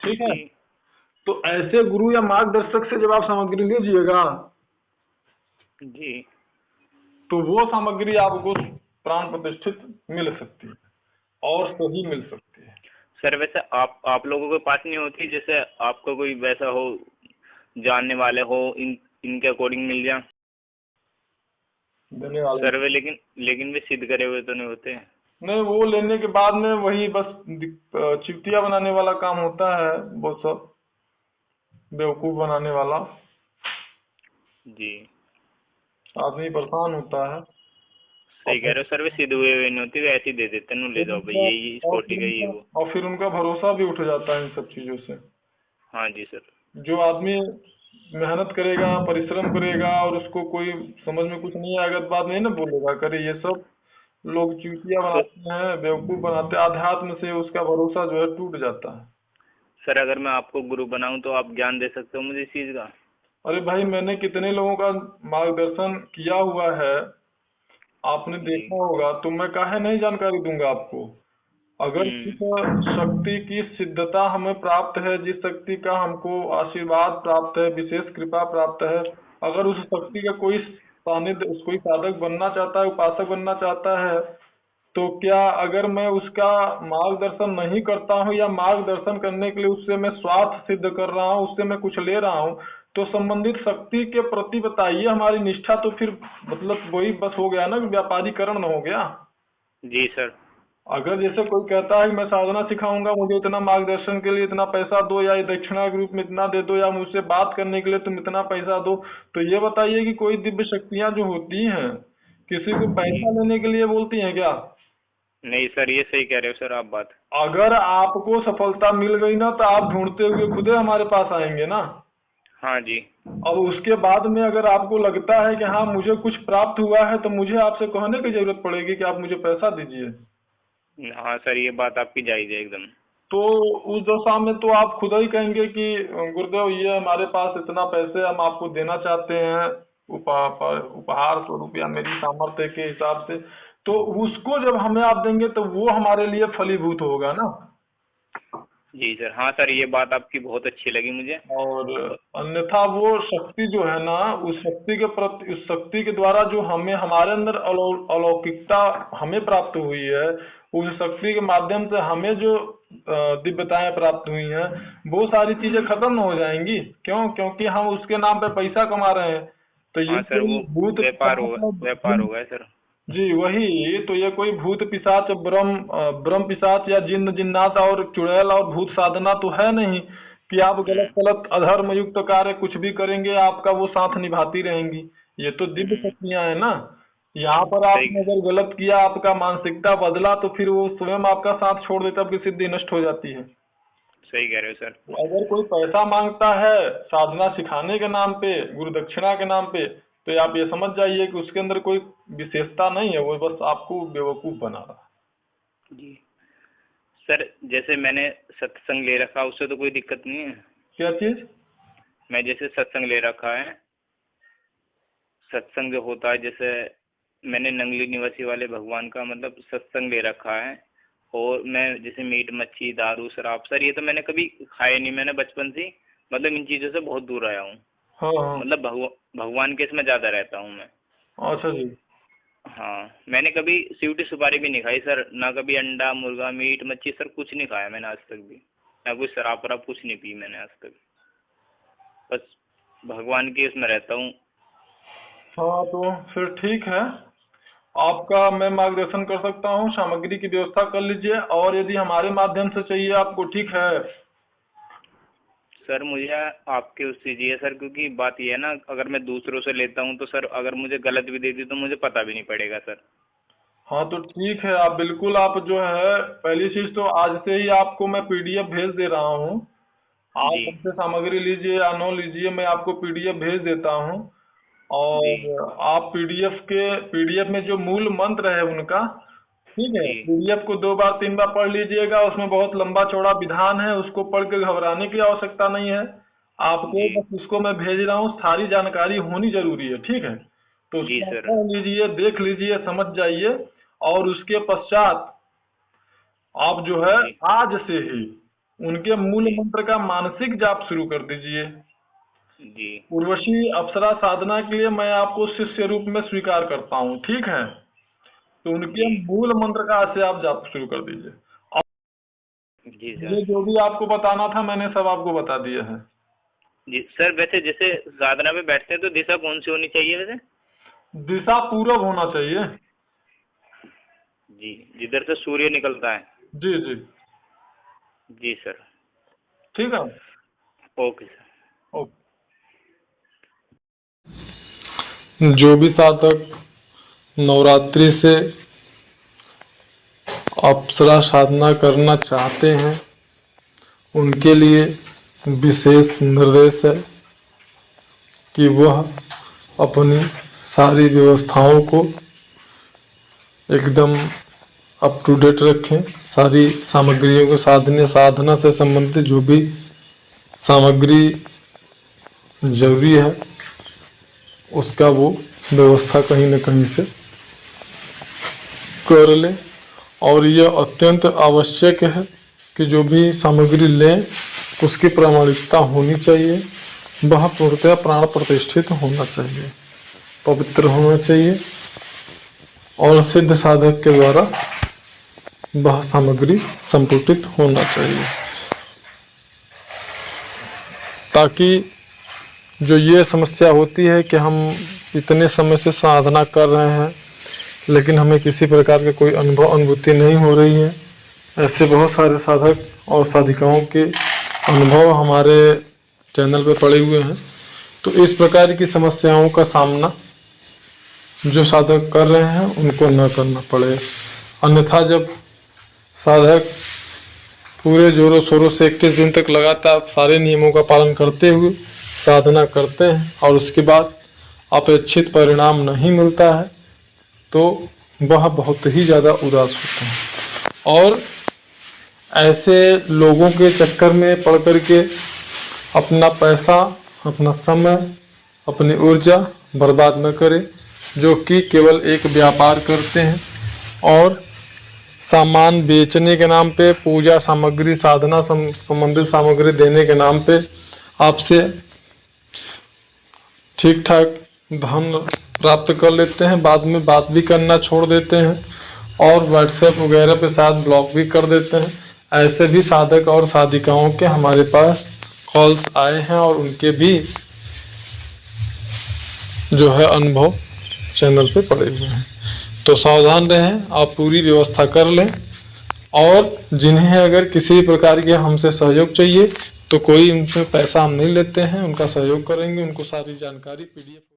ठीक है। जी तो ऐसे गुरु या मार्गदर्शक से जब आप सामग्री लीजिएगा जी। तो वो सामग्री आपको प्राण प्रतिष्ठित मिल सकती है और सही मिल सकती है। सर वैसे आप लोगों के पास नहीं होती, जैसे आपका कोई वैसा हो, जानने वाले हो, इनके अकॉर्डिंग मिल जाए देने वाले सर वे, लेकिन वे सिद्ध करे हुए तो नहीं होते। नहीं, वो लेने के बाद में वही बस चिवटिया बनाने वाला काम होता है, वो सब बेवकूफ बनाने वाला, जी आदमी परेशान होता है। सही कह और रहे हो सर, वे सिद्ध हुए हुए नहीं होते, वे ऐसे ही दे देते हैं, ले फिर जाओ भाई उनका यही इस कोटि का ये वो। और फिर उनका भरोसा भी उठ जाता है इन सब चीजों से। हाँ जी सर। जो आदमी मेहनत करेगा, परिश्रम करेगा और उसको कोई समझ में कुछ नहीं आएगा तो बाद में ना बोलेगा करे ये सब लोग चूतिया तो बनाते हैं, बेवकूफ बनाते हैं, अध्यात्म से उसका भरोसा जो है टूट जाता है। सर अगर मैं आपको गुरु बनाऊं तो आप ज्ञान दे सकते हो मुझे इस चीज का? अरे भाई, मैंने कितने लोगों का मार्गदर्शन किया हुआ है, आपने जी। देखा होगा, तो मैं काहे नहीं जानकारी दूंगा आपको। अगर जिस हम्म। शक्ति की सिद्धता हमें प्राप्त है, जिस शक्ति का हमको आशीर्वाद प्राप्त है, विशेष कृपा प्राप्त है, अगर उस शक्ति का कोई सानिध्य, कोई साधक बनना चाहता है, उपासक बनना चाहता है, तो क्या अगर मैं उसका मार्गदर्शन नहीं करता हूँ या मार्गदर्शन करने के लिए उससे मैं स्वार्थ सिद्ध कर रहा हूँ, उससे मैं कुछ ले रहा हूँ, तो संबंधित शक्ति के प्रति बताइए हमारी निष्ठा तो फिर मतलब वही बस हो गया ना, व्यापारीकरण हो गया। जी सर। अगर जैसे कोई कहता है कि मैं साधना सिखाऊंगा, मुझे इतना मार्गदर्शन के लिए इतना पैसा दो, या ये दक्षिणा के रूप में इतना दे दो, या मुझसे बात करने के लिए तुम इतना पैसा दो, तो ये बताइए कि कोई दिव्य शक्तियां जो होती हैं किसी को जी पैसा लेने के लिए बोलती हैं क्या? नहीं सर, ये सही कह रहे हो सर आप बात। अगर आपको सफलता मिल गई ना तो आप ढूंढते हुए खुदे हमारे पास आएंगे ना। हाँ जी। अब उसके बाद में अगर आपको लगता है कि हाँ मुझे कुछ प्राप्त हुआ है, तो मुझे आपसे कहने की जरूरत पड़ेगी कि आप मुझे पैसा दीजिए। हाँ सर, ये बात आपकी जायज है एकदम। तो उस दशा में तो आप खुद ही कहेंगे कि गुरुदेव ये हमारे पास इतना पैसे हम आपको देना चाहते हैं, उपहार स्वरूप या मेरी सामर्थ्य के हिसाब से। तो उसको जब हमें आप देंगे तो वो हमारे लिए फलीभूत होगा ना। जी सर। हाँ सर, ये बात आपकी बहुत अच्छी लगी मुझे। और अन्यथा वो शक्ति जो है ना, उस शक्ति के प्रति, उस शक्ति के द्वारा जो हमें हमारे अंदर अलौकिकता हमें प्राप्त हुई है, उस शक्ति के माध्यम से हमें जो दिव्यताएं प्राप्त हुई हैं, वो सारी चीजें खत्म न हो जाएंगी। क्यों? क्योंकि हम उसके नाम पे पैसा कमा रहे हैं। तो ये हाँ सर, कोई वो भूत व्यापार होगा सर। जी वही तो, ये कोई भूत पिशाच ब्रह्म पिशाच या जिन्न जिन्नात और चुड़ैल और भूत साधना तो है नहीं कि आप गलत हम्म गलत अधर्म युक्त कार्य कुछ भी करेंगे आपका वो साथ निभाती रहेंगी। ये तो दिव्य हम्म। शक्तियां है ना। यहाँ पर सही। आपने अगर गलत किया, आपका मानसिकता बदला, तो फिर वो स्वयं आपका साथ छोड़ देता, आपकी सिद्धि नष्ट हो जाती है। सही कह रहे हो सर। अगर कोई पैसा मांगता है साधना सिखाने के नाम पे, गुरु दक्षिणा के नाम पे, तो आप ये समझ जाइए कि उसके अंदर कोई विशेषता नहीं है, वो बस आपको बेवकूफ बना रहा है। जी सर, जैसे मैंने सत्संग ले रखा, उससे तो कोई दिक्कत नहीं है? क्या चीज? मैं जैसे सत्संग ले रखा है, सत्संग जो होता है, जैसे मैंने नंगली निवासी वाले भगवान का मतलब सत्संग ले रखा है, और मैं जैसे मीट मच्छी दारू शराब सर ये तो मैंने कभी खाया नहीं, मैंने बचपन से ही मतलब इन चीज़ों से बहुत दूर आया हूँ। हाँ हाँ। मतलब भगवान के इसमें ज़्यादा रहता हूँ मैं। अच्छा जी। हाँ, मैंने कभी सीवटी सुपारी भी नहीं खाई सर, ना कभी अंडा मुर्गा मीट मच्छी सर कुछ नहीं खाया मैंने आज तक भी, ना कोई शराब वराब कुछ नहीं पी मैंने आज तक। बस भगवान के उसमें रहता हूँ। हाँ तो फिर ठीक है, आपका मैं मार्गदर्शन कर सकता हूँ, सामग्री की व्यवस्था कर लीजिए, और यदि हमारे माध्यम से चाहिए आपको, ठीक है। सर मुझे आपके उससे चाहिए सर, क्योंकि बात यह है ना, अगर मैं दूसरों से लेता हूँ तो सर अगर मुझे गलत भी दे दी तो मुझे पता भी नहीं पड़ेगा सर। हाँ तो ठीक है, आप बिल्कुल, आप जो है पहली चीज तो आज से ही आपको मैं पीडीएफ भेज दे रहा हूँ। आप जी हमसे सामग्री लीजिए या न लीजिए, मैं आपको पीडीएफ भेज देता हूँ। जी और आप पीडीएफ में जो मूल मंत्र है उनका, ठीक है, जी पीडीएफ को 2 बार 3 बार पढ़ लीजिएगा। उसमें बहुत लंबा चौड़ा विधान है, उसको पढ़ के घबराने की आवश्यकता नहीं है। आपको जी बस उसको मैं भेज रहा हूँ, सारी जानकारी होनी जरूरी है, ठीक है। तो जी उसको आप सर। पढ़ लीजिए, देख लीजिए, समझ जाइए। और उसके पश्चात आप जो है जी आज से ही, उनके मूल जी मंत्र का मानसिक जाप शुरू कर दीजिए। जी उर्वशी अप्सरा साधना के लिए मैं आपको शिष्य रूप में स्वीकार करता हूँ, ठीक है। तो उनके जी मूल मंत्र का से आप जाप शुरू कर दीजिए। और जी सर। मुझे जो भी आपको बताना था मैंने सब आपको बता दिया है। जी सर, वैसे जैसे साधना में बैठते हैं तो दिशा कौन सी होनी चाहिए वैसे? दिशा पूरब होना चाहिए। जी, जिधर से सूर्य निकलता है। जी जी। जी सर। ठीक है। Okay sir. ओके। जो भी साधक नवरात्रि से अप्सरा साधना करना चाहते हैं उनके लिए विशेष निर्देश है कि वह अपनी सारी व्यवस्थाओं को एकदम अप टू डेट रखें। सारी सामग्रियों को साधना से संबंधित जो भी सामग्री जरूरी है उसका वो व्यवस्था कहीं न कहीं से कर लें। और यह अत्यंत आवश्यक है कि जो भी सामग्री लें उसकी प्रामाणिकता होनी चाहिए, वह पूर्णतः प्राण प्रतिष्ठित होना चाहिए, पवित्र होना चाहिए और सिद्ध साधक के द्वारा वह सामग्री संपुटित होना चाहिए, ताकि जो ये समस्या होती है कि हम इतने समय से साधना कर रहे हैं लेकिन हमें किसी प्रकार का कोई अनुभूति नहीं हो रही है। ऐसे बहुत सारे साधक और साधिकाओं के अनुभव हमारे चैनल पे पड़े हुए हैं। तो इस प्रकार की समस्याओं का सामना जो साधक कर रहे हैं उनको न करना पड़े। अन्यथा जब साधक पूरे जोरों शोरों से 21 दिन तक लगातार सारे नियमों का पालन करते हुए साधना करते हैं और उसके बाद अपेक्षित परिणाम नहीं मिलता है तो वह बहुत ही ज़्यादा उदास होते हैं और ऐसे लोगों के चक्कर में पड़ कर के अपना पैसा, अपना समय, अपनी ऊर्जा बर्बाद न करें, जो कि केवल एक व्यापार करते हैं और सामान बेचने के नाम पे, पूजा सामग्री, साधना संबंधित सामग्री देने के नाम पे आपसे ठीक ठाक धन प्राप्त कर लेते हैं, बाद में बात भी करना छोड़ देते हैं और व्हाट्सएप वगैरह पे साथ ब्लॉक भी कर देते हैं। ऐसे भी साधक और साधिकाओं के हमारे पास कॉल्स आए हैं और उनके भी जो है अनुभव चैनल पे पड़े हुए हैं। तो सावधान रहें, आप पूरी व्यवस्था कर लें और जिन्हें अगर किसी प्रकार के हमसे सहयोग चाहिए तो कोई उनसे पैसा हम नहीं लेते हैं, उनका सहयोग करेंगे, उनको सारी जानकारी PDF